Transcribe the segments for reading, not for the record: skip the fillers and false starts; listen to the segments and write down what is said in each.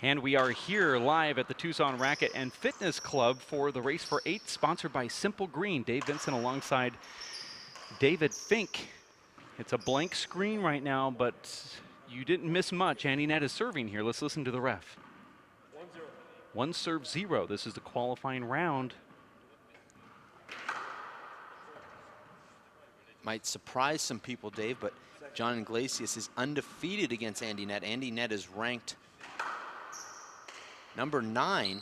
And we are here live at the Tucson Racket and Fitness Club for the Race for 8, sponsored by Simple Green. Dave Vincent alongside David Fink. It's a blank screen right now, but you didn't miss much. Andy Nett is serving here. Let's listen to the ref. 1 serve 0. This is the qualifying round. Might surprise some people, Dave, but John Iglesias is undefeated against Andy Nett. Andy Nett is ranked number 9.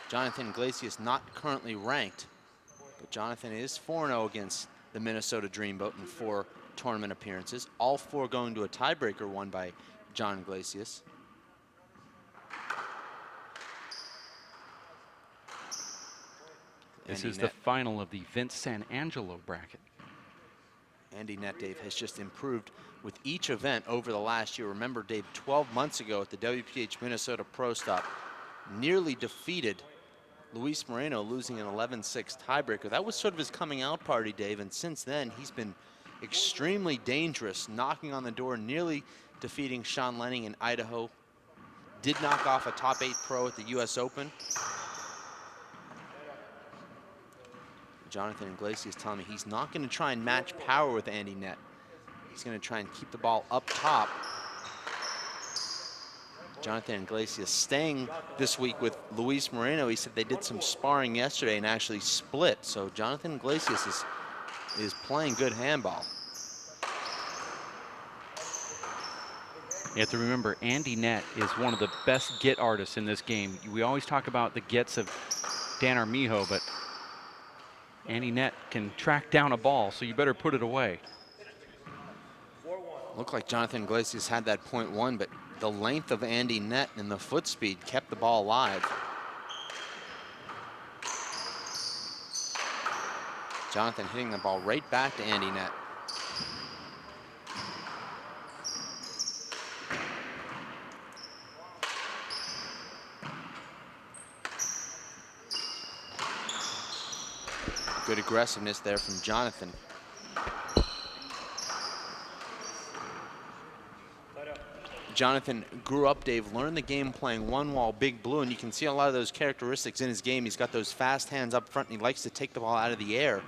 Jonathan Iglesias not currently ranked, but Jonathan is 4-0 against the Minnesota Dreamboat in 4 tournament appearances. All 4 going to a tiebreaker won by John Iglesias. This is the final of the Vince San Angelo bracket. Andy Nett, Dave, has just improved with each event over the last year. Remember, Dave, 12 months ago at the WPH Minnesota Pro Stop, nearly defeated Luis Moreno, losing an 11-6 tiebreaker. That was sort of his coming out party, Dave, and since then he's been extremely dangerous, knocking on the door, nearly defeating Sean Lenning in Idaho. Did knock off a top 8 pro at the US Open. Jonathan Iglesias telling me he's not going to try and match power with Andy Nett. He's going to try and keep the ball up top. Jonathan Iglesias staying this week with Luis Moreno. He said they did some sparring yesterday and actually split. So Jonathan Iglesias is playing good handball. You have to remember, Andy Nett is one of the best get artists in this game. We always talk about the gets of Dan Armijo, but Andy Nett can track down a ball, so you better put it away. Looked like Jonathan Iglesias had that .1, but the length of Andy Nett and the foot speed kept the ball alive. Jonathan hitting the ball right back to Andy Nett. Good aggressiveness there from Jonathan. Jonathan grew up, Dave, learned the game playing one wall Big Blue, and you can see a lot of those characteristics in his game. He's got those fast hands up front, and he likes to take the ball out of the air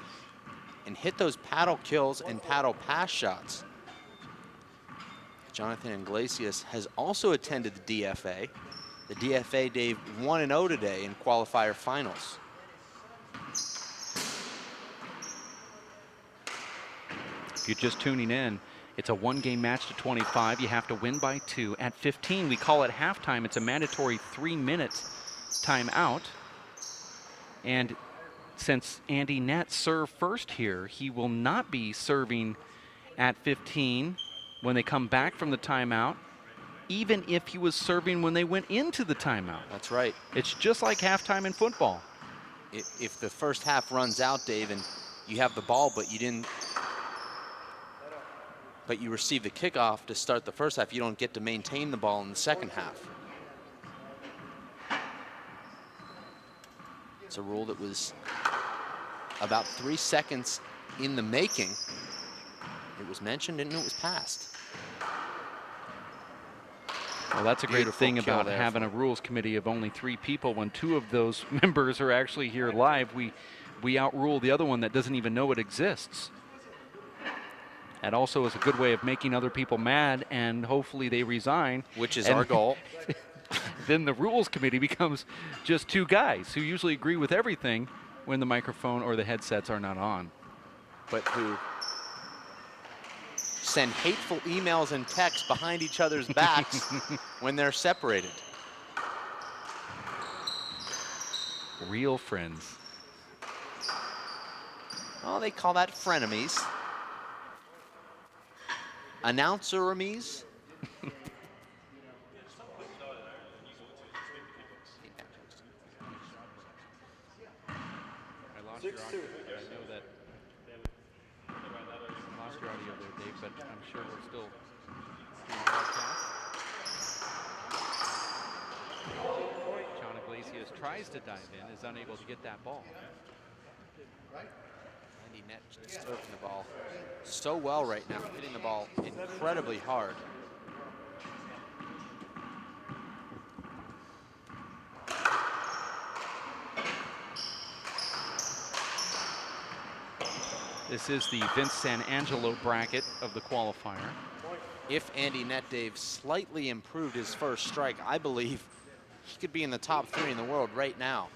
and hit those paddle kills and paddle pass shots. Jonathan Iglesias has also attended the DFA. The DFA, Dave, 1-0 today in qualifier finals. If you're just tuning in, it's a 1-game match to 25. You have to win by 2. At 15, we call it halftime. It's a mandatory 3-minute timeout. And since Andy Nett served first here, he will not be serving at 15 when they come back from the timeout, even if he was serving when they went into the timeout. That's right. It's just like halftime in football. If the first half runs out, Dave, and you have the ball, but you receive the kickoff to start the first half, you don't get to maintain the ball in the second half. It's a rule that was about 3 seconds in the making. It was mentioned and it was passed. Well, that's a great thing about having a rules committee of only 3 people. When 2 of those members are actually here live, we outrule the other one that doesn't even know it exists. That also is a good way of making other people mad, and hopefully they resign. Which is our goal. Then the rules committee becomes just 2 guys who usually agree with everything when the microphone or the headsets are not on. But who send hateful emails and texts behind each other's backs when they're separated. Real friends. Oh, they call that frenemies. Announcer-emies. I lost your audio. I know that. Lost your audio there, Dave, but I'm sure we're still doing broadcast. John Iglesias tries to dive in, is unable to get that ball. Andy Nett serving the ball so well right now, hitting the ball incredibly hard. This is the Vince San Angelo bracket of the qualifier. If Andy Nett, Dave, slightly improved his first strike, I believe he could be in the top 3 in the world right now.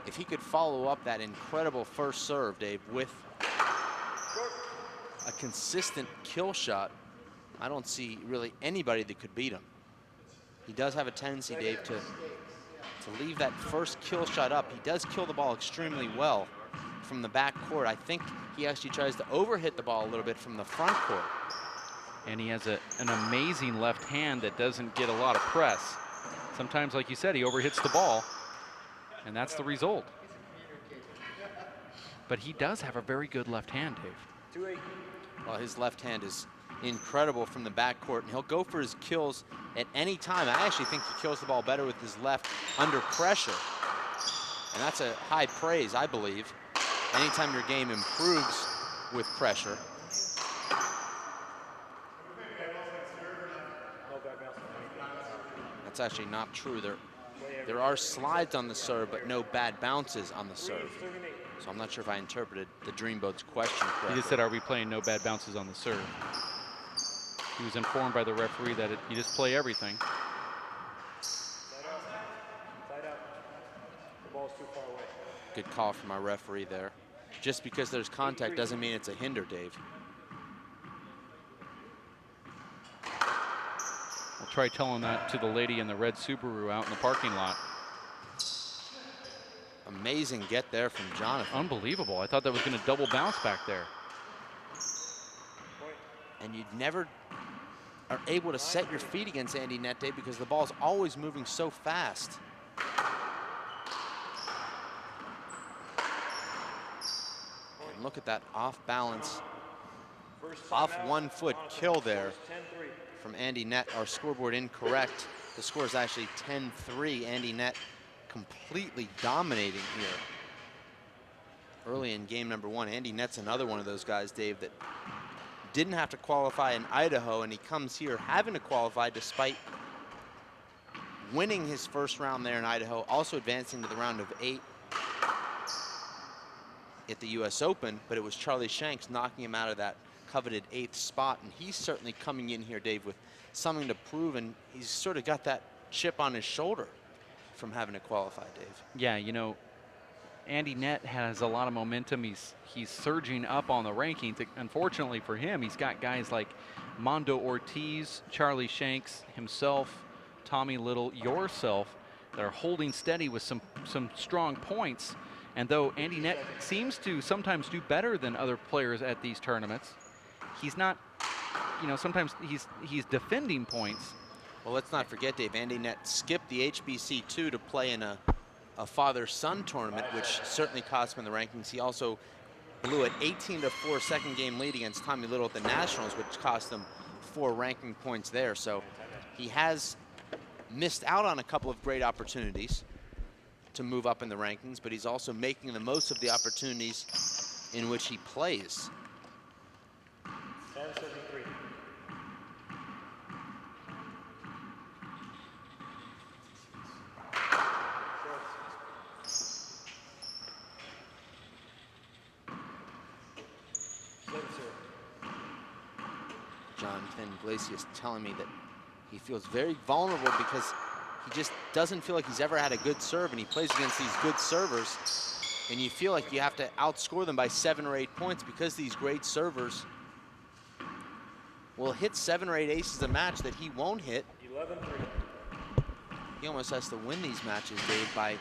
If he could follow up that incredible first serve, Dave, with a consistent kill shot, I don't see really anybody that could beat him. He does have a tendency, Dave, to leave that first kill shot up. He does kill the ball extremely well from the back court. I think he actually tries to overhit the ball a little bit from the front court. And he has an amazing left hand that doesn't get a lot of press. Sometimes, like you said, he overhits the ball, and that's the result. But he does have a very good left hand, Dave. Well, his left hand is incredible from the backcourt, and he'll go for his kills at any time. I actually think he kills the ball better with his left under pressure. And that's a high praise, I believe. Anytime your game improves with pressure. That's actually not true. There are slides on the serve, but no bad bounces on the serve. So I'm not sure if I interpreted the Dreamboat's question correctly. He just said, are we playing no bad bounces on the serve? He was informed by the referee that you just play everything. Good call from our referee there. Just because there's contact doesn't mean it's a hinder, Dave. I'll try telling that to the lady in the red Subaru out in the parking lot. Amazing get there from Jonathan. Unbelievable. I thought that was going to double bounce back there. And you never are able to set your feet against Andy Nett, Dave, because the ball's always moving so fast. And look at that off balance, off 1 foot kill there from Andy Nett. Our scoreboard incorrect. The score is actually 10-3. Andy Nett completely dominating here early in game number 1. Andy Nett's another one of those guys, Dave, that didn't have to qualify in Idaho, and he comes here having to qualify despite winning his first round there in Idaho, also advancing to the round of 8 at the US Open, but it was Charlie Shanks knocking him out of that coveted 8th spot, and he's certainly coming in here, Dave, with something to prove, and he's sort of got that chip on his shoulder from having to qualify, Dave. Yeah, you know, Andy Nett has a lot of momentum. He's surging up on the rankings. Unfortunately for him, he's got guys like Mondo Ortiz, Charlie Shanks himself, Tommy Little, yourself, that are holding steady with some strong points. And though Andy Nett seems to sometimes do better than other players at these tournaments, he's not, you know, sometimes he's defending points. Well, let's not forget, Dave, Andy Nett skipped the HBC2 to play in a father-son tournament, which certainly cost him in the rankings. He also blew an 18-4 second game lead against Tommy Little at the Nationals, which cost him 4 ranking points there. So he has missed out on a couple of great opportunities to move up in the rankings, but he's also making the most of the opportunities in which he plays. 10-73. Jonathan Iglesias telling me that he feels very vulnerable because he just doesn't feel like he's ever had a good serve, and he plays against these good servers, and you feel like you have to outscore them by 7 or 8 points because these great servers will hit 7 or 8 aces a match that he won't hit. 11-3. He almost has to win these matches, Dave, by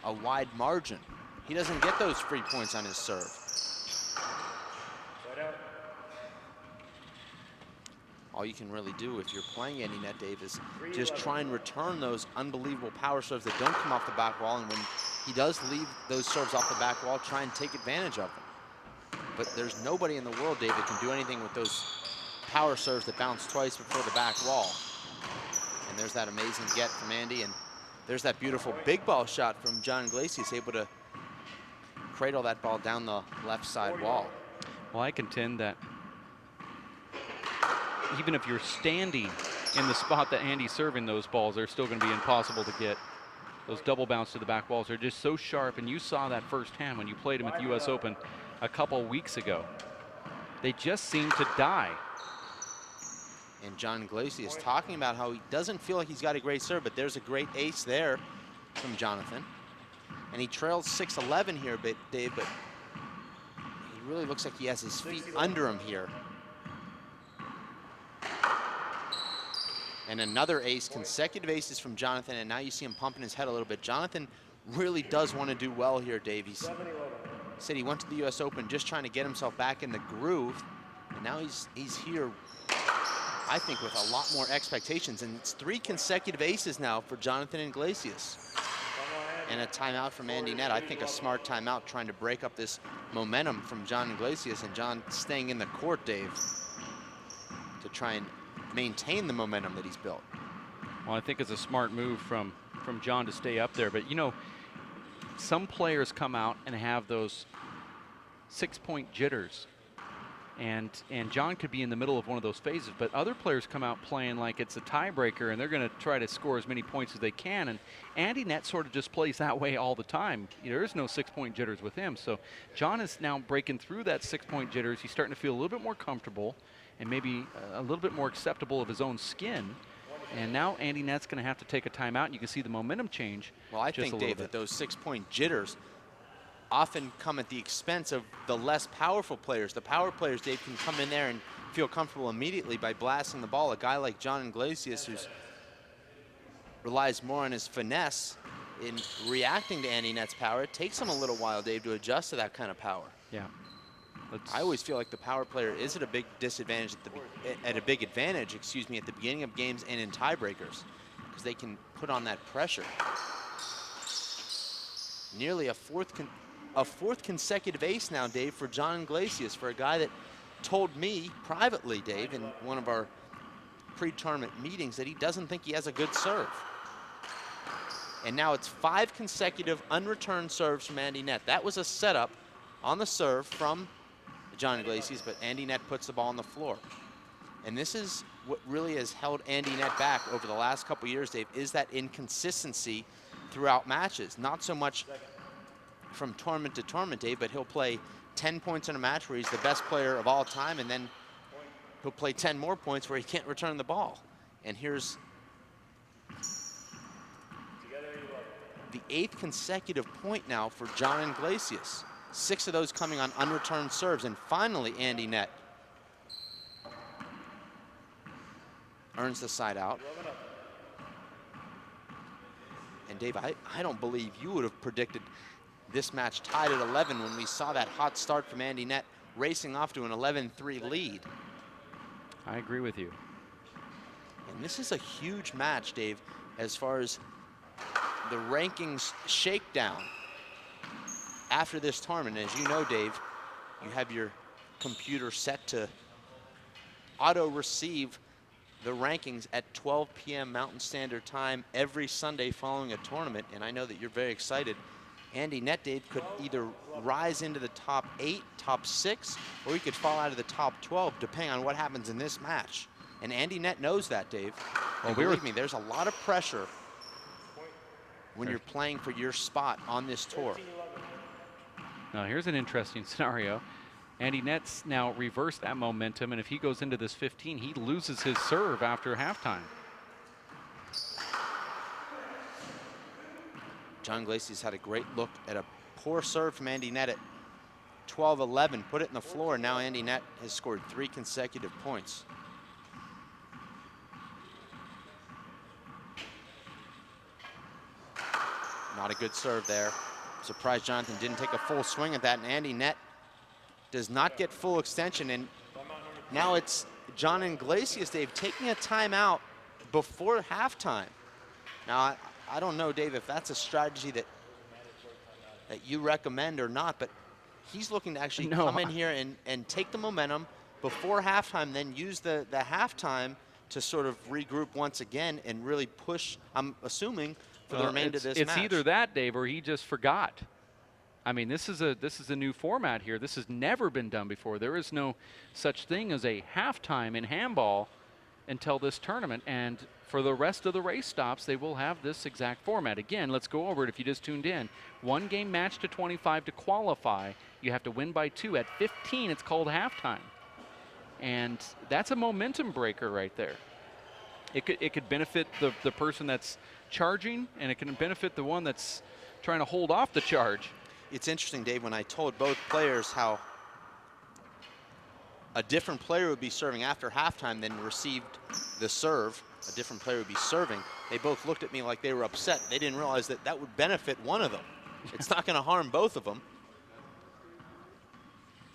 a wide margin. He doesn't get those free points on his serve. Side out. All you can really do if you're playing Andy Nett, Dave, is just try and return those unbelievable power serves that don't come off the back wall, and when he does leave those serves off the back wall, try and take advantage of them. But there's nobody in the world, Dave, that can do anything with those power serves that bounce twice before the back wall. And there's that amazing get from Andy, and there's that beautiful big ball shot from John Iglesias, able to cradle that ball down the left side wall. Well, I contend that even if you're standing in the spot that Andy's serving those balls, they're still going to be impossible to get. Those double bounce to the back walls are just so sharp, and you saw that firsthand when you played him at the US Open. a couple weeks ago. They just seem to die. And John Iglesias talking about how he doesn't feel like he's got a great serve, but there's a great ace there from Jonathan. And he trails 6-11 here, Dave, but he really looks like he has his feet under him here. And another ace, consecutive aces from Jonathan, and now you see him pumping his head a little bit. Jonathan really does want to do well here, Dave. He said he went to the US Open just trying to get himself back in the groove, and now he's here, I think, with a lot more expectations. And it's 3 consecutive aces now for Jonathan Iglesias. And a timeout from Andy Nett. I think a smart timeout, trying to break up this momentum from John Iglesias, and John staying in the court, Dave, to try and maintain the momentum that he's built. Well, I think it's a smart move from John to stay up there. But, you know, some players come out and have those 6-point jitters. And John could be in the middle of one of those phases, but other players come out playing like it's a tiebreaker, and they're going to try to score as many points as they can. And Andy Nett sort of just plays that way all the time. There is no 6-point jitters with him. So John is now breaking through that 6-point jitters. He's starting to feel a little bit more comfortable and maybe a little bit more acceptable of his own skin. And now Andy Nett's going to have to take a timeout, and you can see the momentum change. Well, I think, Dave, that those 6-point jitters often come at the expense of the less powerful players. The power players, Dave, can come in there and feel comfortable immediately by blasting the ball. A guy like John Iglesias, who relies more on his finesse in reacting to Andy Nett's power, it takes him a little while, Dave, to adjust to that kind of power. Yeah. I always feel like the power player is at a big disadvantage, at a big advantage, excuse me, at the beginning of games and in tiebreakers, because they can put on that pressure. Nearly a fourth consecutive ace now, Dave, for John Iglesias, for a guy that told me privately, Dave, in one of our pre-tournament meetings, that he doesn't think he has a good serve. And now it's 5 consecutive unreturned serves from Andy Nett. That was a setup on the serve from John Iglesias, but Andy Nett puts the ball on the floor. And this is what really has held Andy Nett back over the last couple years, Dave, is that inconsistency throughout matches. Not so much from tournament to tournament, Dave, but he'll play 10 points in a match where he's the best player of all time, and then he'll play 10 more points where he can't return the ball. And here's the 8th consecutive point now for John Iglesias. 6 of those coming on unreturned serves. And finally, Andy Nett earns the side out. And Dave, I don't believe you would have predicted this match tied at 11 when we saw that hot start from Andy Nett racing off to an 11-3 lead. I agree with you. And this is a huge match, Dave, as far as the rankings shakedown after this tournament. As you know, Dave, you have your computer set to auto-receive the rankings at 12 p.m. Mountain Standard Time every Sunday following a tournament, and I know that you're very excited. Andy Nett, Dave, could either rise into the top 8, top 6, or he could fall out of the top 12, depending on what happens in this match. And Andy Nett knows that, Dave. Well, and believe me, there's a lot of pressure when you're playing for your spot on this tour. Now, here's an interesting scenario. Andy Nett's now reversed that momentum, and if he goes into this 15, he loses his serve after halftime. John Iglesias had a great look at a poor serve from Andy Nett at 12-11, put it in the floor, and now Andy Nett has scored 3 consecutive points. Not a good serve there. Surprised Jonathan didn't take a full swing at that, and Andy Nett does not get full extension, and now it's John Iglesias, Dave, taking a timeout before halftime. Now, I don't know, Dave, if that's a strategy that you recommend or not, but he's looking to actually come in here and take the momentum before halftime, then use the halftime to sort of regroup once again and really push, I'm assuming, for the remainder of this match. It's either that, Dave, or he just forgot. I mean, this is a new format here. This has never been done before. There is no such thing as a halftime in handball. until this tournament. And for the rest of the race stops, they will have this exact format. Again, let's go over it if you just tuned in. 1 game match to 25 to qualify. You have to win by 2. At 15, it's called halftime. And that's a momentum breaker right there. It could benefit the person that's charging, and it can benefit the one that's trying to hold off the charge. It's interesting, Dave, when I told both players how a different player would be serving after halftime than received the serve, a different player would be serving, they both looked at me like they were upset. They didn't realize that that would benefit one of them. It's not going to harm both of them.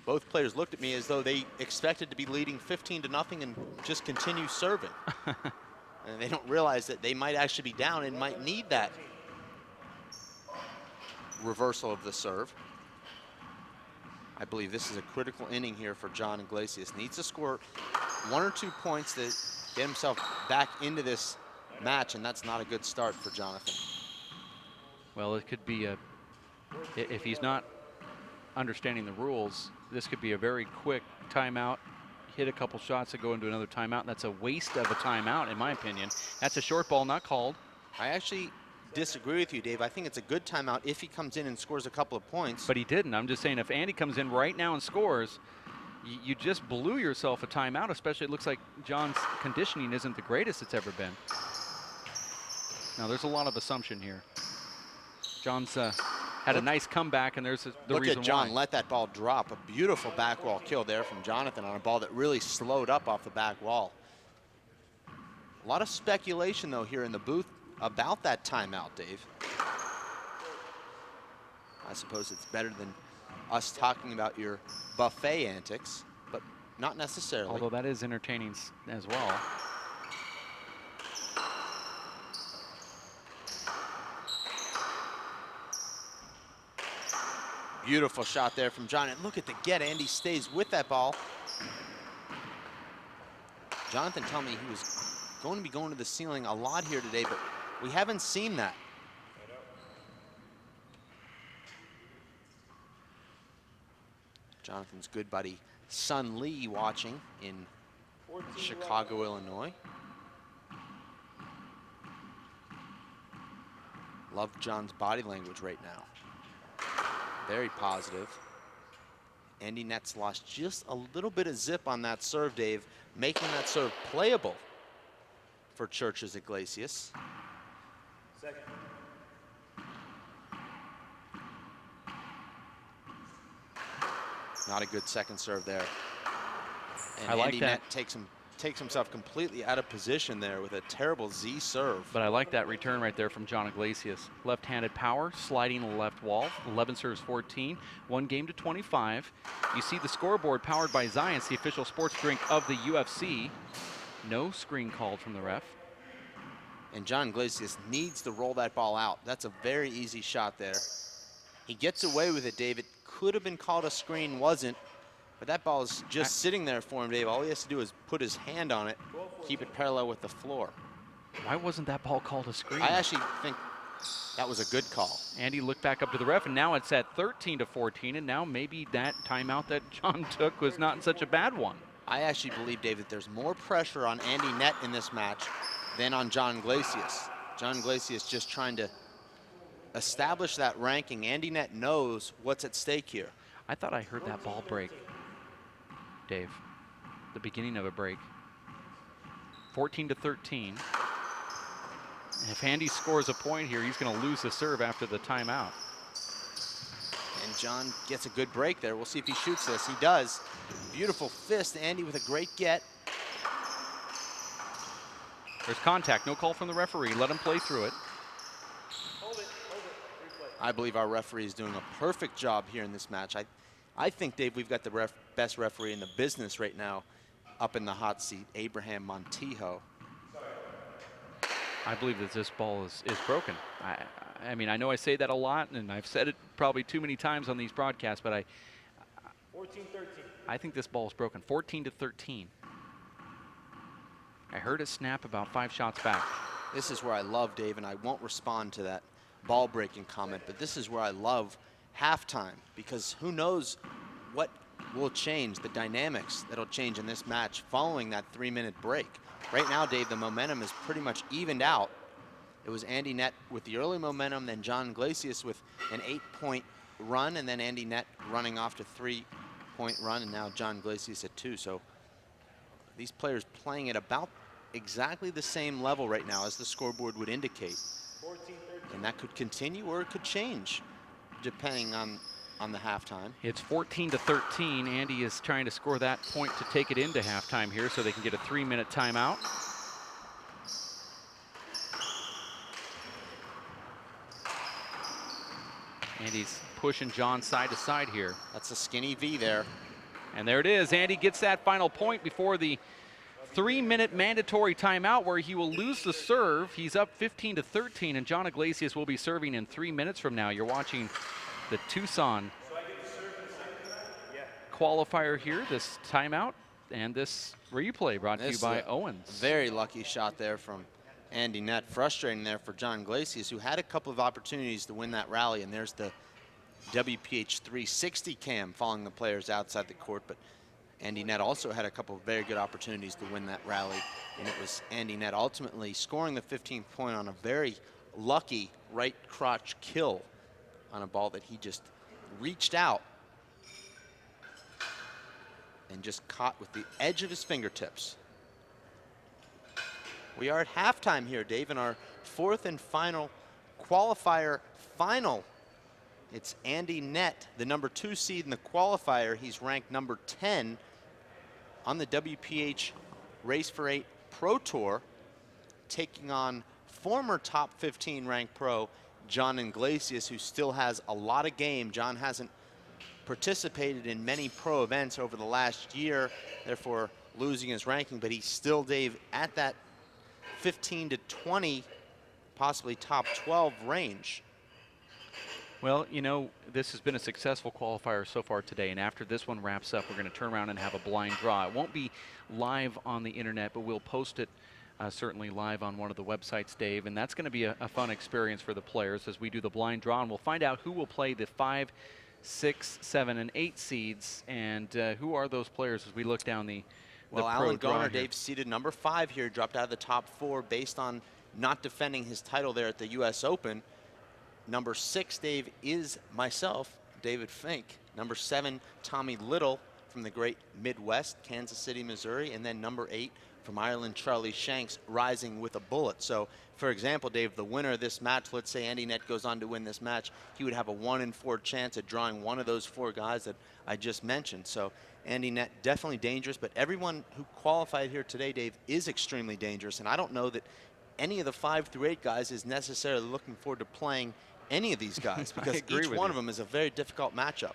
Both players looked at me as though they expected to be leading 15-0 and just continue serving. And they don't realize that they might actually be down and might need that reversal of the serve. I believe this is a critical inning here for John Iglesias. Needs to score 1 or 2 points to get himself back into this match, and that's not a good start for Jonathan. Well, it could be if he's not understanding the rules, this could be a very quick timeout, hit a couple shots and go into another timeout. That's a waste of a timeout, in my opinion. That's a short ball, not called. I actually disagree with you, Dave. I think it's a good timeout if he comes in and scores a couple of points. But he didn't. I'm just saying, if Andy comes in right now and scores, you just blew yourself a timeout, especially it looks like John's conditioning isn't the greatest it's ever been. Now, there's a lot of assumption here. John's had a nice comeback, and there's the reason why. Look at John let that ball drop. A beautiful back wall kill there from Jonathan on a ball that really slowed up off the back wall. A lot of speculation, though, here in the booth about that timeout, Dave. I suppose it's better than us talking about your buffet antics, but not necessarily. Although that is entertaining as well. Beautiful shot there from John. And look at the get. Andy stays with that ball. Jonathan told me he was going to be going to the ceiling a lot here today, but we haven't seen that. Jonathan's good buddy Sun Lee watching in Chicago, Illinois. Love John's body language right now. Very positive. Andy Nett's lost just a little bit of zip on that serve, Dave, making that serve playable for Churches Iglesias. Second. Not a good second serve there. And I like Andy that. Nett takes himself completely out of position there with a terrible Z serve. But I like that return right there from John Iglesias. Left-handed power, sliding the left wall. 11 serves 14, 1 game to 25. You see the scoreboard powered by Zions, the official sports drink of the UFC. No screen called from the ref. And John Iglesias needs to roll that ball out. That's a very easy shot there. He gets away with it, Dave. It could have been called a screen, wasn't. But that ball is just sitting there for him, Dave. All he has to do is put his hand on it, keep it parallel with the floor. Why wasn't that ball called a screen? I actually think that was a good call. Andy looked back up to the ref, and now it's at 13 to 14, and now maybe that timeout that John took was not such a bad one. I actually believe, Dave, that there's more pressure on Andy Nett in this match than on John Iglesias. John Iglesias just trying to establish that ranking. Andy Nett knows what's at stake here. I thought I heard that ball break, Dave. The beginning of a break. 14 to 13. And if Andy scores a point here, he's going to lose the serve after the timeout. And John gets a good break there. We'll see if he shoots this. He does. Beautiful fist. Andy with a great get. There's contact. No call from the referee. Let him play through it. Hold it, replay. I believe our referee is doing a perfect job here in this match. I think, Dave, we've got the best referee in the business right now up in the hot seat, Abraham Montijo. I believe that this ball is broken. I mean, I know I say that a lot, and I've said it probably too many times on these broadcasts, but 14-13. I think this ball is broken. 14 to 13. I heard it snap about 5 shots back. This is where I love, Dave, and I won't respond to that ball breaking comment, but this is where I love halftime, because who knows what will change, the dynamics that'll change in this match following that 3-minute break. Right now, Dave, the momentum is pretty much evened out. It was Andy Nett with the early momentum, then John Iglesias with an 8-point run, and then Andy Nett running off to 3-point run, and now John Iglesias at 2. So these players playing at about exactly the same level right now as the scoreboard would indicate. 14-13. And that could continue or it could change depending on the halftime. It's 14-13. Andy is trying to score that point to take it into halftime here so they can get a 3-minute timeout. Andy's pushing John side to side here. That's a skinny V there. And there it is. Andy gets that final point before the 3-minute mandatory timeout where he will lose the serve. He's up 15-13, and John Iglesias will be serving in 3 minutes from now. You're watching the Tucson qualifier here, this timeout, and this replay brought to you by Owens. Very lucky shot there from Andy Nett. Frustrating there for John Iglesias, who had a couple of opportunities to win that rally, and there's the WPH 360 cam following the players outside the court, but Andy Nett also had a couple of very good opportunities to win that rally, and it was Andy Nett ultimately scoring the 15th point on a very lucky right crotch kill on a ball that he just reached out and just caught with the edge of his fingertips. We are at halftime here, Dave, in our 4th and final qualifier final. It's Andy Nett, the number 2 seed in the qualifier. He's ranked number 10 on the WPH Race for 8 Pro Tour, taking on former top 15 ranked pro John Iglesias, who still has a lot of game. John hasn't participated in many pro events over the last year, therefore losing his ranking, but he's still, Dave, at that 15 to 20, possibly top 12 range. Well, you know, this has been a successful qualifier so far today, and after this one wraps up, we're going to turn around and have a blind draw. It won't be live on the internet, but we'll post it certainly live on one of the websites, Dave, and that's going to be a fun experience for the players as we do the blind draw, and we'll find out who will play the 5, 6, 7, and 8 seeds, and who are those players as we look down the Well, pro Alan draw Garner, here. Dave, seeded number 5 here, dropped out of the top 4 based on not defending his title there at the U.S. Open. Number 6, Dave, is myself, David Fink. Number 7, Tommy Little from the great Midwest, Kansas City, Missouri. And then number 8 from Ireland, Charlie Shanks, rising with a bullet. So, for example, Dave, the winner of this match, let's say Andy Nett goes on to win this match, he would have a 1 in 4 chance at drawing one of those 4 guys that I just mentioned. So Andy Nett definitely dangerous, but everyone who qualified here today, Dave, is extremely dangerous. And I don't know that any of the 5 through 8 guys is necessarily looking forward to playing any of these guys, because each one of them is a very difficult matchup.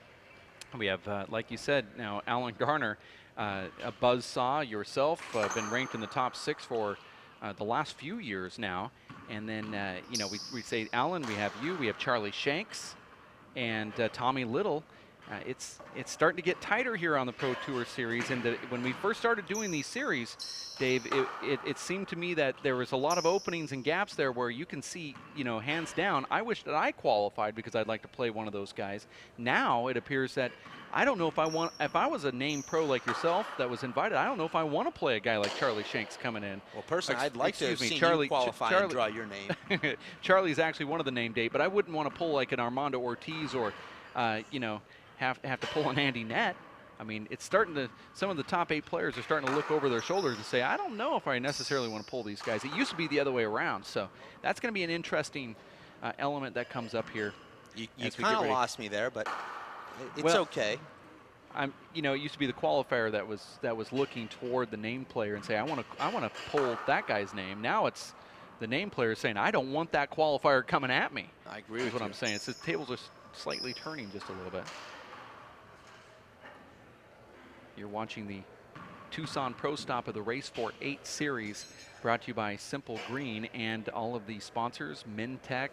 We have, like you said, now Alan Garner, a buzzsaw, yourself, been ranked in the top 6 for the last few years now. And then, you know, we say Alan, we have you, we have Charlie Shanks, and Tommy Little. It's starting to get tighter here on the Pro Tour Series. And when we first started doing these series, Dave, it seemed to me that there was a lot of openings and gaps there where you can see, you know, hands down, I wish that I qualified because I'd like to play one of those guys. Now it appears that I don't know if I was a named pro like yourself that was invited, I don't know if I want to play a guy like Charlie Shanks coming in. Well, personally, I'd like to have seen Charlie, you qualify and draw your name. Charlie's actually one of the named, Dave, but I wouldn't want to pull like an Armando Ortiz or, you know, have to pull an Andy Nett. I mean, it's starting to, some of the top 8 players are starting to look over their shoulders and say, I don't know if I necessarily want to pull these guys. It used to be the other way around. So that's going to be an interesting element that comes up here. You kind of lost me there, but it's okay. You know, it used to be the qualifier that was looking toward the named player and say, I want to pull that guy's name. Now it's the named player saying, I don't want that qualifier coming at me. I agree with what you. I'm saying. It's the tables are slightly turning just a little bit. You're watching the Tucson Pro Stop of the Race for 8 series, brought to you by Simple Green and all of the sponsors, Mintech,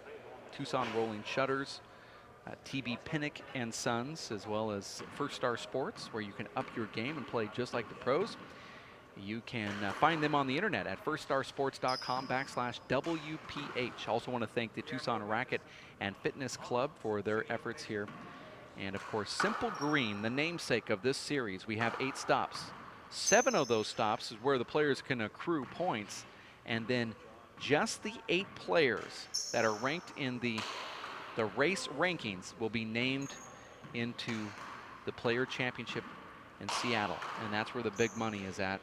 Tucson Rolling Shutters, TB Pinnock and Sons, as well as First Star Sports, where you can up your game and play just like the pros. You can find them on the internet at firststarsports.com/WPH. Also want to thank the Tucson Racket and Fitness Club for their efforts here And of course, Simple Green, the namesake of this series, we have 8 stops. 7 of those stops is where the players can accrue points, and then just the 8 players that are ranked in the race rankings will be named into the Player Championship in Seattle, and that's where the big money is at,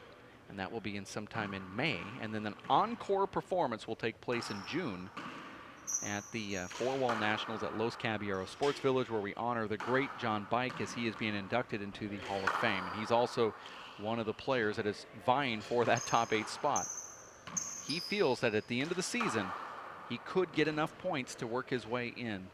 and that will be in sometime in May. And then an encore performance will take place in June at the Four-Wall Nationals at Los Caballeros Sports Village, where we honor the great John Bike as he is being inducted into the Hall of Fame. And he's also one of the players that is vying for that top 8 spot. He feels that at the end of the season, he could get enough points to work his way in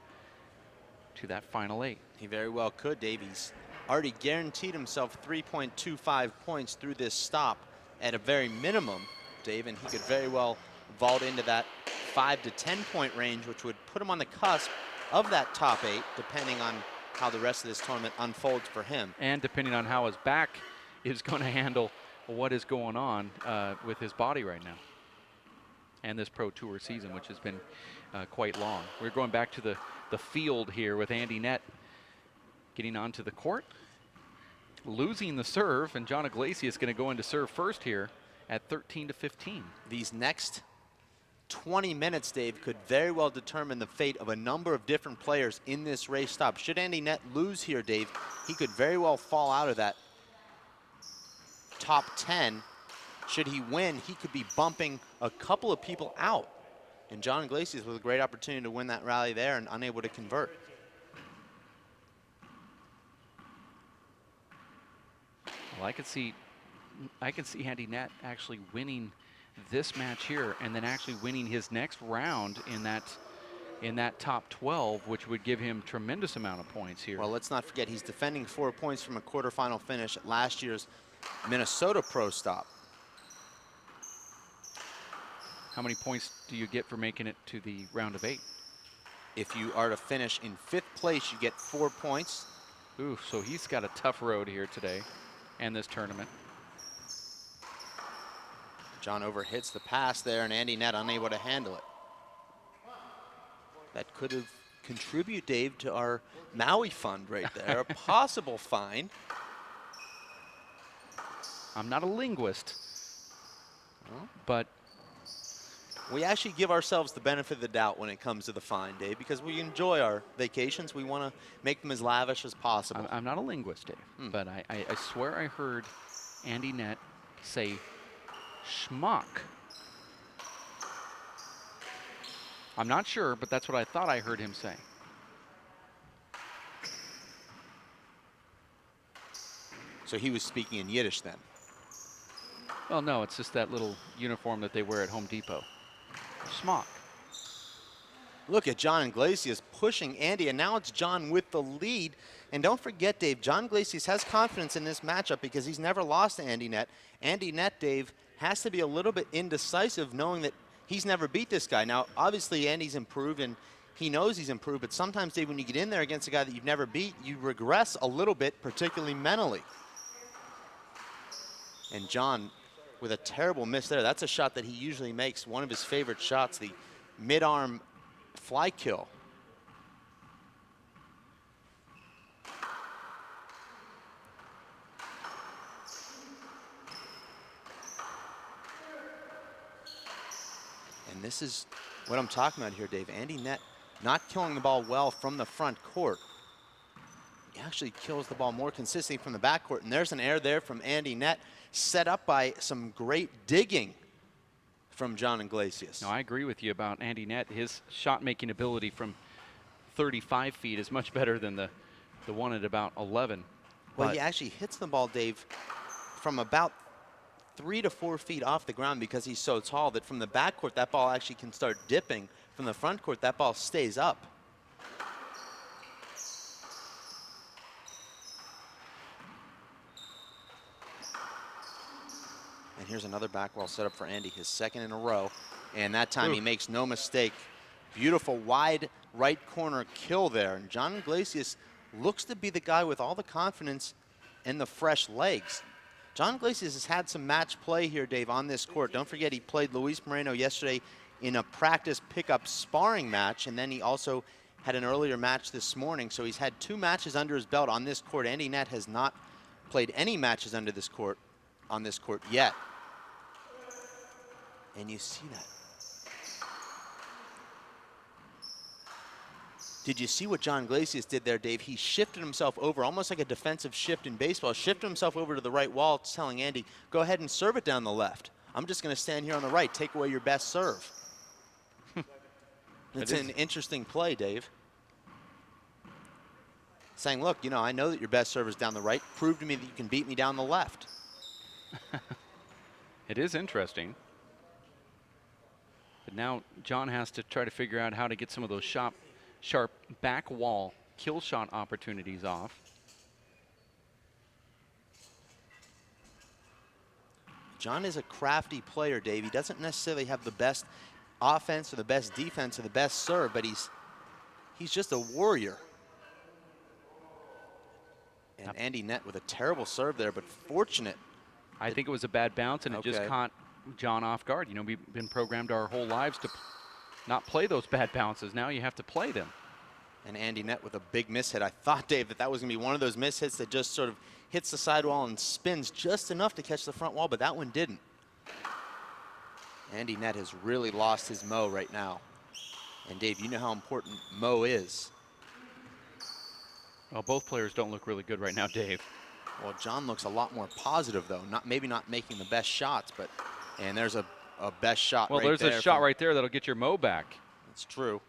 to that final 8. He very well could, Dave. He's already guaranteed himself 3.25 points through this stop at a very minimum, Dave, and he could very well vault into that 5 to 10 point range, which would put him on the cusp of that top 8, depending on how the rest of this tournament unfolds for him. And depending on how his back is going to handle what is going on with his body right now. And this Pro Tour season, which has been quite long. We're going back to the field here with Andy Nett getting onto the court, losing the serve, and John Iglesias is going to go into serve first here at 13-15. These next 20 minutes, Dave, could very well determine the fate of a number of different players in this race stop. Should Andy Nett lose here, Dave, he could very well fall out of that top 10. Should he win, he could be bumping a couple of people out. And John Iglesias with a great opportunity to win that rally there and unable to convert. Well, I could see Andy Nett actually winning this match here and then actually winning his next round in that top 12, which would give him tremendous amount of points here. Well, let's not forget he's defending 4 points from a quarterfinal finish at last year's Minnesota Pro Stop. How many points do you get for making it to the round of 8? If you are to finish in 5th place, you get 4 points. Ooh, so he's got a tough road here today and this tournament. John overhits the pass there, and Andy Nett unable to handle it. That could have contributed, Dave, to our Maui fund right there. A possible fine. I'm not a linguist, but we actually give ourselves the benefit of the doubt when it comes to the fine, Dave, because we enjoy our vacations. We want to make them as lavish as possible. I'm not a linguist, Dave, but I swear I heard Andy Nett say schmuck. I'm not sure, but that's what I thought I heard him say. So he was speaking in Yiddish then? Well, no, it's just that little uniform that they wear at Home Depot. Schmuck. Look at John Iglesias pushing Andy, and now it's John with the lead. And don't forget, Dave, John Iglesias has confidence in this matchup because he's never lost to Andy Nett. Andy Nett, Dave, has to be a little bit indecisive knowing that he's never beat this guy. Now, obviously, Andy's improved, and he knows he's improved, but sometimes, Dave, when you get in there against a guy that you've never beat, you regress a little bit, particularly mentally. And John, with a terrible miss there, that's a shot that he usually makes, one of his favorite shots, the mid-arm fly kill. And this is what I'm talking about here, Dave. Andy Nett not killing the ball well from the front court. He actually kills the ball more consistently from the backcourt. And there's an error there from Andy Nett, set up by some great digging from John Iglesias. No, I agree with you about Andy Nett. His shot-making ability from 35 feet is much better than the one at about 11. Well, he actually hits the ball, Dave, from about 3 to 4 feet off the ground because he's so tall that from the backcourt, that ball actually can start dipping. From the front court, that ball stays up. And here's another back wall set up for Andy, his second in a row. And that time he makes no mistake. Beautiful wide right corner kill there. And John Iglesias looks to be the guy with all the confidence and the fresh legs. John Iglesias has had some match play here, Dave, on this court. Don't forget he played Luis Moreno yesterday in a practice pickup sparring match, and then he also had an earlier match this morning, so he's had 2 matches under his belt on this court. Andy Nett has not played any matches on this court yet. And you see that. Did you see what John Iglesias did there, Dave? He shifted himself over, almost like a defensive shift in baseball, shifted himself over to the right wall, telling Andy, go ahead and serve it down the left. I'm just going to stand here on the right, take away your best serve. It's an interesting play, Dave. Saying, look, you know, I know that your best serve is down the right. Prove to me that you can beat me down the left. It is interesting. But now John has to try to figure out how to get some of those sharp back wall kill shot opportunities off. John is a crafty player, Dave. He doesn't necessarily have the best offense or the best defense or the best serve, but he's just a warrior. And Andy Nett with a terrible serve there, but fortunate. I think it was a bad bounce, and it just caught John off guard. You know, we've been programmed our whole lives to not play those bad bounces. Now you have to play them. And Andy Nett with a big miss hit. I thought, Dave, that was going to be one of those miss hits that just sort of hits the sidewall and spins just enough to catch the front wall, but that one didn't. Andy Nett has really lost his mo right now. And Dave, you know how important mo is. Well, both players don't look really good right now, Dave. Well, John looks a lot more positive, though. Maybe not making the best shots, but, and there's a best shot right there. Well, there's a shot right there that'll get your mo back. That's true.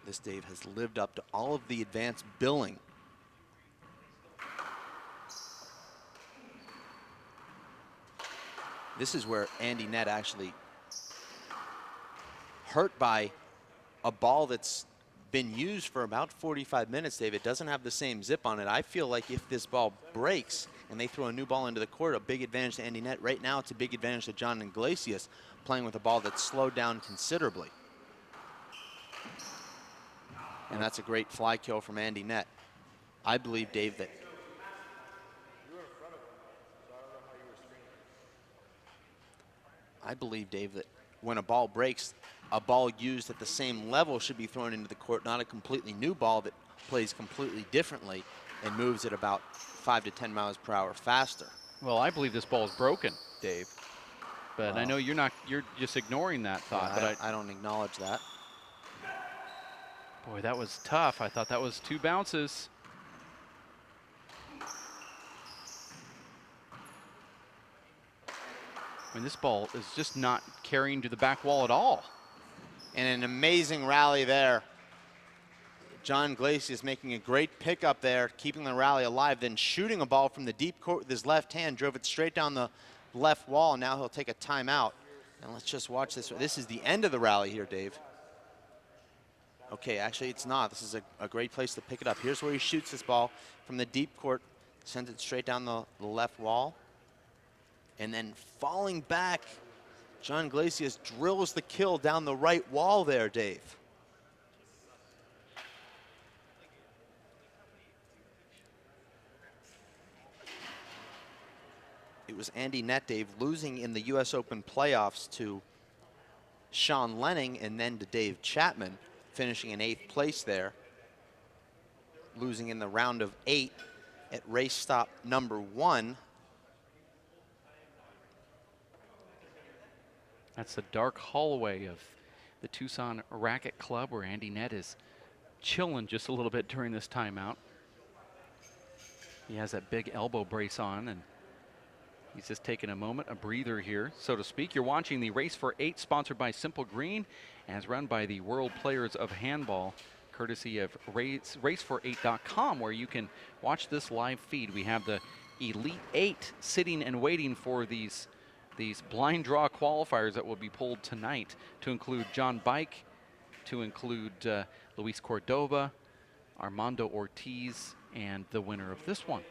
This, Dave, has lived up to all of the advanced billing. This is where Andy Nett actually hurt by a ball that's been used for about 45 minutes, Dave. It doesn't have the same zip on it. I feel like if this ball breaks and they throw a new ball into the court, a big advantage to Andy Nett. Right now, it's a big advantage to John Iglesias playing with a ball that's slowed down considerably. And that's a great fly kill from Andy Nett. I believe, Dave, that when a ball breaks, a ball used at the same level should be thrown into the court, not a completely new ball that plays completely differently and moves at about 5 to 10 miles per hour faster. Well, I believe this ball is broken, Dave. But I know you're just ignoring that thought. Yeah, but I don't acknowledge that. Boy, that was tough. I thought that was 2 bounces. I mean, this ball is just not carrying to the back wall at all. And an amazing rally there. John Iglesias making a great pickup there, keeping the rally alive, then shooting a ball from the deep court with his left hand, drove it straight down the left wall, and now he'll take a timeout. And let's just watch this. This is the end of the rally here, Dave. Okay, actually it's not. This is a great place to pick it up. Here's where he shoots this ball from the deep court, sends it straight down the left wall. And then falling back, John Iglesias drills the kill down the right wall there, Dave. It was Andy Nett, Dave, losing in the US Open playoffs to Sean Lenning and then to Dave Chapman, finishing in 8th place there, losing in the round of 8 at race stop number 1. That's the dark hallway of the Tucson Racket Club where Andy Nett is chilling just a little bit during this timeout. He has that big elbow brace on, and he's just taking a moment, a breather here, so to speak. You're watching the Race for 8, sponsored by Simple Green, as run by the World Players of Handball, courtesy of racefor8.com, where you can watch this live feed. We have the Elite 8 sitting and waiting for these blind draw qualifiers that will be pulled tonight, to include John Bike, to include Luis Cordova, Armando Ortiz, and the winner of this one.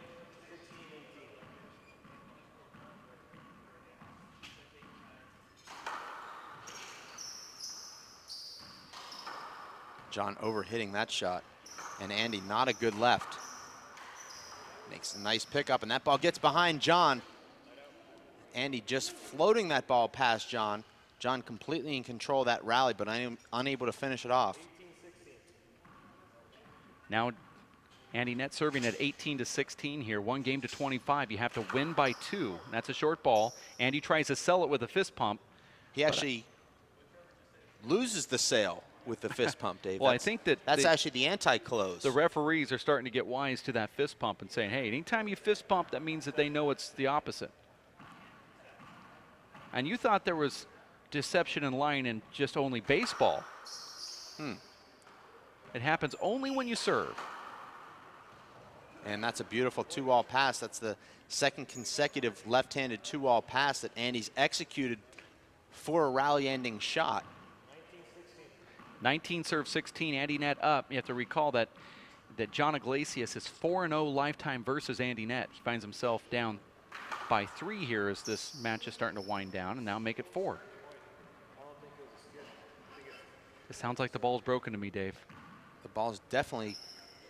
John overhitting that shot, and Andy not a good left. Makes a nice pickup, and that ball gets behind John. Andy just floating that ball past John. John completely in control of that rally, but unable to finish it off. Now Andy Nett serving at 18-16 here. 1 game to 25. You have to win by 2. That's a short ball. Andy tries to sell it with a fist pump. He actually loses the sale with the fist pump, Dave. Well, I think that's actually the anti-close. The referees are starting to get wise to that fist pump and saying, hey, anytime you fist pump, that means that they know it's the opposite. And you thought there was deception and lying in just only baseball. It happens only when you serve. And that's a beautiful 2-all pass. That's the second consecutive left-handed 2-all pass that Andy's executed for a rally-ending shot. 19 serve 16, Andy Nett up. You have to recall that John Iglesias is 4-0 lifetime versus Andy Nett. He finds himself down by 3 here as this match is starting to wind down, and now make it 4. It sounds like the ball's broken to me, Dave. The ball's definitely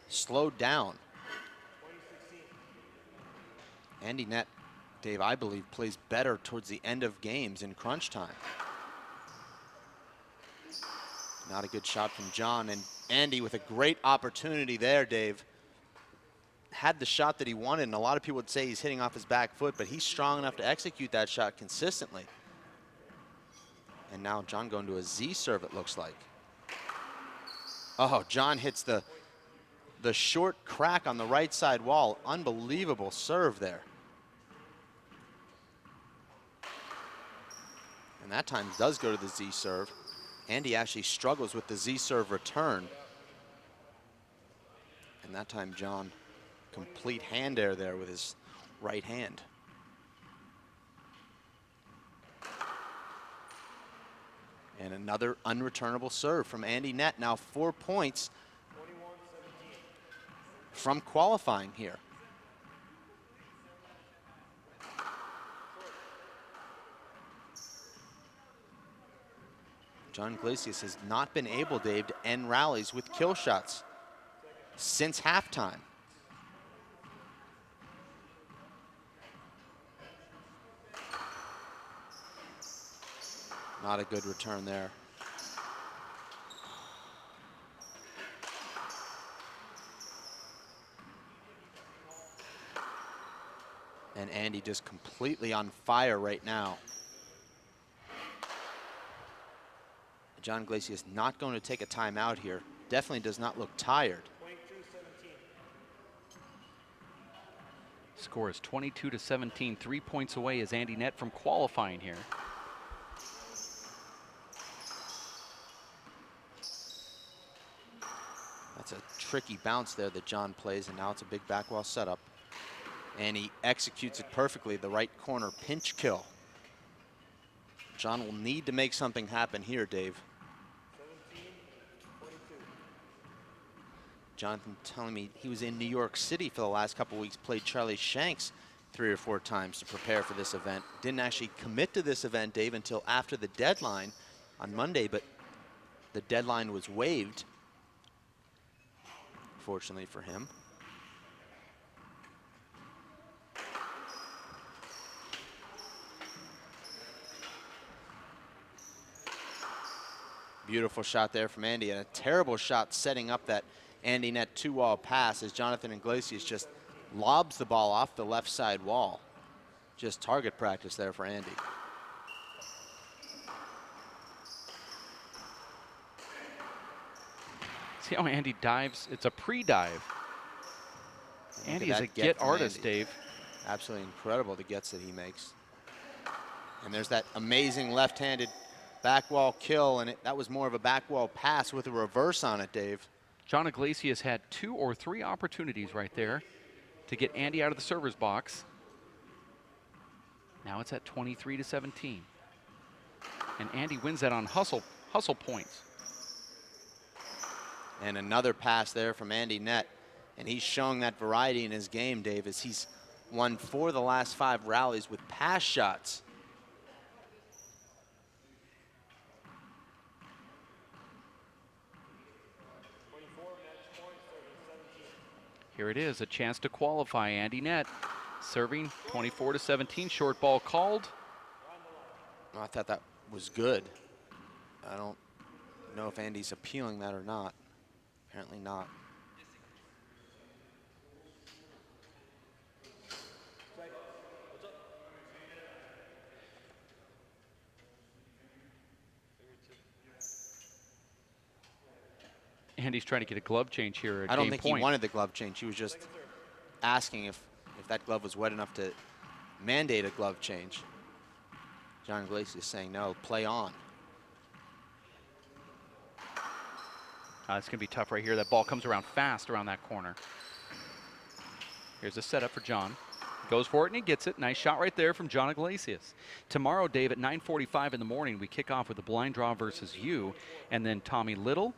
slowed down. Andy Nett, Dave, I believe, plays better towards the end of games in crunch time. Not a good shot from John, and Andy with a great opportunity there, Dave. Had the shot that he wanted, and a lot of people would say he's hitting off his back foot, but he's strong enough to execute that shot consistently. And now John going to a Z serve, it looks like. Oh, John hits the short crack on the right side wall. Unbelievable serve there. And that time does go to the Z serve. Andy actually struggles with the Z serve return. And that time John complete hand air there with his right hand. And another unreturnable serve from Andy Nett. Now 4 points from qualifying here. John Iglesias has not been able, Dave, to end rallies with kill shots since halftime. Not a good return there. And Andy just completely on fire right now. John Iglesias not going to take a timeout here. Definitely does not look tired. Score is 22-17. 3 points away is Andy Nett from qualifying here. That's a tricky bounce there that John plays, and now it's a big back wall setup. And he executes it perfectly, the right corner pinch kill. John will need to make something happen here, Dave. Jonathan telling me he was in New York City for the last couple weeks, played Charlie Shanks 3 or 4 times to prepare for this event. Didn't actually commit to this event, Dave, until after the deadline on Monday, but the deadline was waived, fortunately for him. Beautiful shot there from Andy, and a terrible shot setting up that Andy Nett 2-wall pass as Jonathan Iglesias just lobs the ball off the left side wall. Just target practice there for Andy. See how Andy dives? It's a pre-dive. Andy is a get artist, Dave. Absolutely incredible, the gets that he makes. And there's that amazing left-handed back wall kill, and that was more of a back wall pass with a reverse on it, Dave. John Iglesias had 2 or 3 opportunities right there to get Andy out of the server's box. Now it's at 23-17. And Andy wins that on hustle points. And another pass there from Andy Nett. And he's showing that variety in his game, Dave, as he's won 4 of the last 5 rallies with pass shots. Here it is, a chance to qualify. Andy Nett serving 24-17, short ball called. Well, I thought that was good. I don't know if Andy's appealing that or not. Apparently not. Andy's trying to get a glove change here at I don't game think point. he wanted the glove change. He was just asking if that glove was wet enough to mandate a glove change. John Iglesias saying no, play on. It's going to be tough right here. That ball comes around fast around that corner. Here's a setup for John. Goes for it and he gets it. Nice shot right there from John Iglesias. Tomorrow, Dave, at 9:45 in the morning, we kick off with the blind draw versus you, and then Tommy Little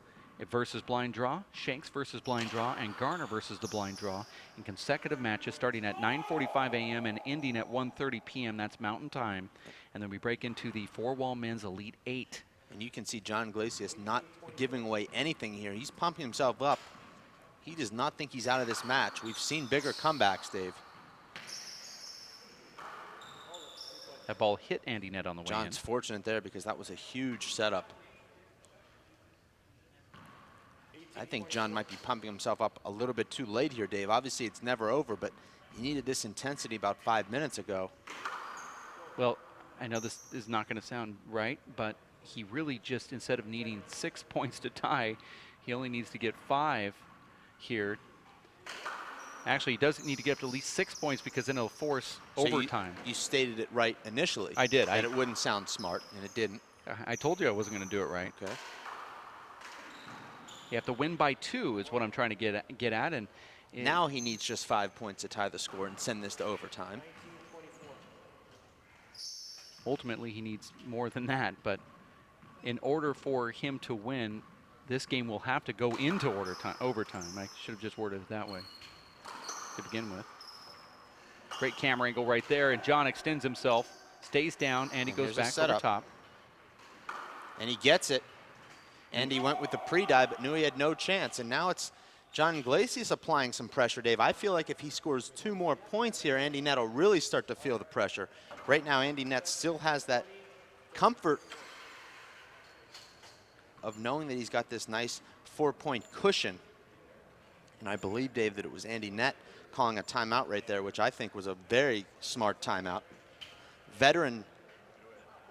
versus blind draw, Shanks versus blind draw, and Garner versus the blind draw in consecutive matches starting at 9:45 a.m. and ending at 1:30 p.m. That's Mountain Time. And then we break into the four-wall men's Elite 8. And you can see John Iglesias not giving away anything here. He's pumping himself up. He does not think he's out of this match. We've seen bigger comebacks, Dave. That ball hit Andy Nett on the way in. John's fortunate there because that was a huge setup. I think John might be pumping himself up a little bit too late here, Dave. Obviously, it's never over, but he needed this intensity about 5 minutes ago. Well, I know this is not going to sound right, but he really just, instead of needing 6 points to tie, he only needs to get 5 here. Actually, he doesn't need to get up to at least 6 points because then it'll force overtime. You stated it right initially. I did. That it wouldn't sound smart, and it didn't. I told you I wasn't going to do it right. Okay. You have to win by 2 is what I'm trying to get at. And now he needs just 5 points to tie the score and send this to overtime. Ultimately, he needs more than that. But in order for him to win, this game will have to go into overtime. I should have just worded it that way to begin with. Great camera angle right there. And John extends himself, stays down, and he goes back over top. And he gets it. And he went with the pre-dive, but knew he had no chance. And now it's John Iglesias applying some pressure, Dave. I feel like if he scores 2 more points here, Andy Nett will really start to feel the pressure. Right now, Andy Nett still has that comfort of knowing that he's got this nice 4-point cushion. And I believe, Dave, that it was Andy Nett calling a timeout right there, which I think was a very smart timeout. Veteran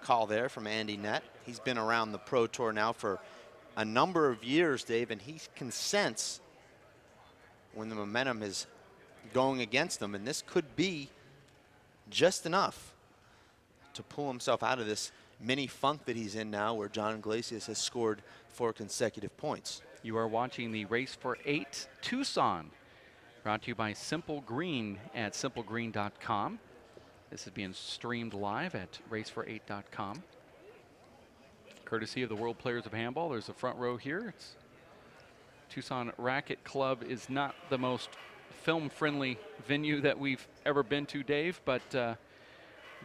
call there from Andy Nett. He's been around the Pro Tour now for a number of years, Dave, and he can sense when the momentum is going against him, and this could be just enough to pull himself out of this mini funk that he's in now, where John Iglesias has scored 4 consecutive points. You are watching the Race for 8 Tucson, brought to you by Simple Green at simplegreen.com. This is being streamed live at racefor8.com. Courtesy of the World Players of Handball. There's the front row here. Tucson Racket Club is not the most film-friendly venue that we've ever been to, Dave, but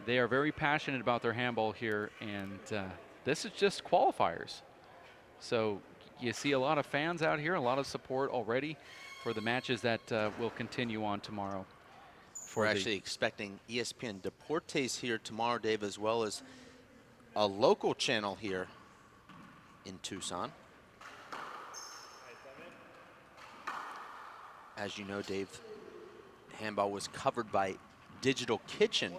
they are very passionate about their handball here, and this is just qualifiers. So you see a lot of fans out here, a lot of support already for the matches that will continue on tomorrow. We're actually expecting ESPN Deportes here tomorrow, Dave, as well as a local channel here in Tucson. As you know, Dave, handball was covered by Digital Kitchen,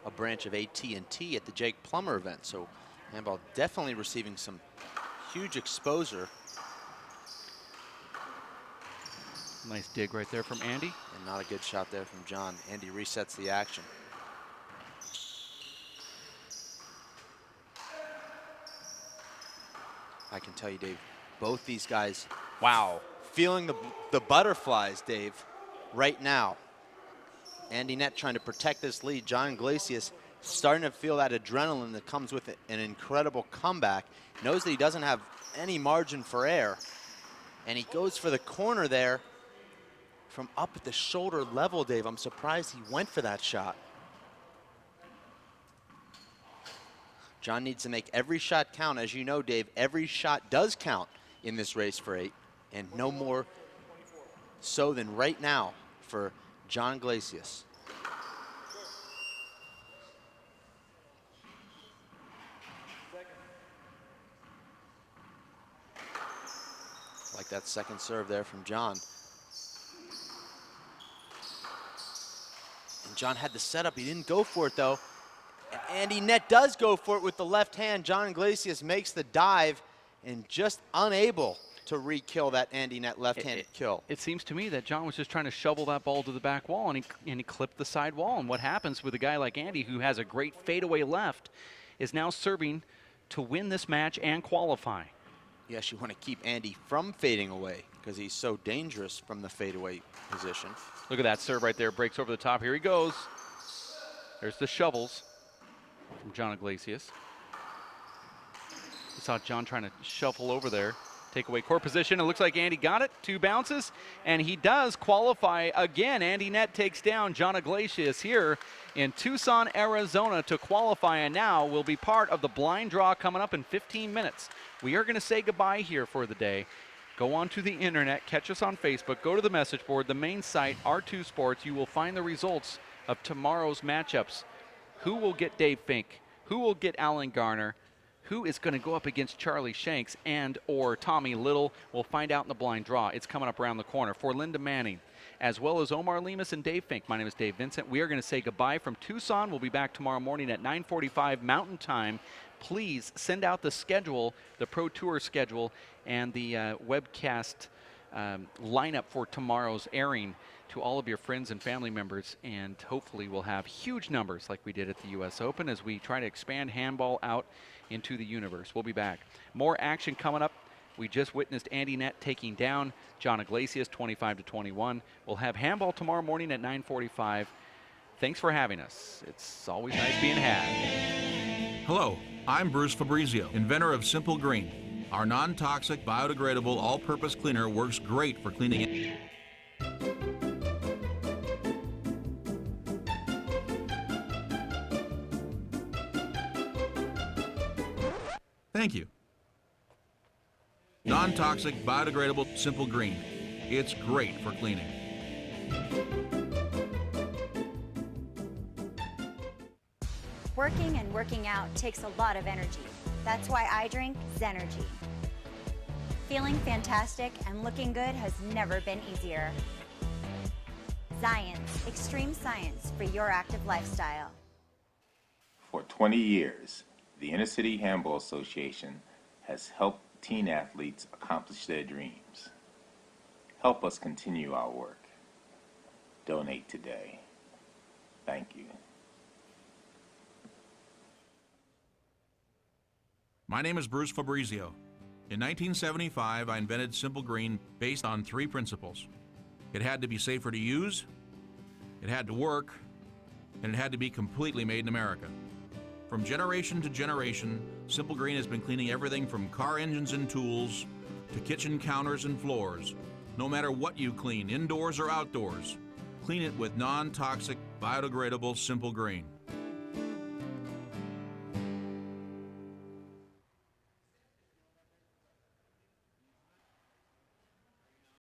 a branch of AT&T at the Jake Plummer event. So handball definitely receiving some huge exposure. Nice dig right there from Andy. And not a good shot there from John. Andy resets the action. I can tell you, Dave, both these guys, wow, feeling the butterflies, Dave, right now. Andy Nett trying to protect this lead. John Iglesias starting to feel that adrenaline that comes with it, an incredible comeback. Knows that he doesn't have any margin for error. And he goes for the corner there from up at the shoulder level, Dave. I'm surprised he went for that shot. John needs to make every shot count. As you know, Dave, every shot does count in this race for 8. And no more so then right now for John Iglesias. Like that second serve there from John. And John had the setup. He didn't go for it, though. And Andy Nett does go for it with the left hand. John Iglesias makes the dive and just unable to re-kill that Andy Nett left-handed kill. It seems to me that John was just trying to shovel that ball to the back wall, and he clipped the side wall. And what happens with a guy like Andy, who has a great fadeaway left, is now serving to win this match and qualify. Yes, you want to keep Andy from fading away because he's so dangerous from the fadeaway position. Look at that serve right there. Breaks over the top. Here he goes. There's the shovels from John Iglesias. You saw John trying to shuffle over there. Take away court position. It looks like Andy got it. 2 bounces. And he does qualify again. Andy Nett takes down John Iglesias here in Tucson, Arizona to qualify, and now will be part of the blind draw coming up in 15 minutes. We are going to say goodbye here for the day. Go on to the internet, catch us on Facebook, go to the message board, the main site, R2 Sports. You will find the results of tomorrow's matchups. Who will get Dave Fink? Who will get Alan Garner? Who is going to go up against Charlie Shanks and or Tommy Little? We'll find out in the blind draw. It's coming up around the corner. For Linda Manning, as well as Omar Lemus and Dave Fink, my name is Dave Vincent. We are going to say goodbye from Tucson. We'll be back tomorrow morning at 9:45 Mountain Time. Please send out the schedule, the Pro Tour schedule, and the webcast lineup for tomorrow's airing to all of your friends and family members, and hopefully we'll have huge numbers like we did at the U.S. Open as we try to expand handball out into the universe. We'll be back. More action coming up. We just witnessed Andy Nett taking down John Iglesias 25-21. We'll have handball tomorrow morning at 9:45. Thanks for having us. It's always nice being had. Hello, I'm Bruce Fabrizio, inventor of Simple Green. Our non-toxic, biodegradable, all-purpose cleaner works great for cleaning. Thank you. Non-toxic, biodegradable, Simple Green. It's great for cleaning. Working and working out takes a lot of energy. That's why I drink Zenergy. Feeling fantastic and looking good has never been easier. Science, extreme science for your active lifestyle. For 20 years, the Inner City Handball Association has helped teen athletes accomplish their dreams. Help us continue our work. Donate today. Thank you. My name is Bruce Fabrizio. In 1975, I invented Simple Green based on 3 principles. It had to be safer to use, it had to work, and it had to be completely made in America. From generation to generation, Simple Green has been cleaning everything from car engines and tools to kitchen counters and floors. No matter what you clean, indoors or outdoors, clean it with non-toxic, biodegradable Simple Green.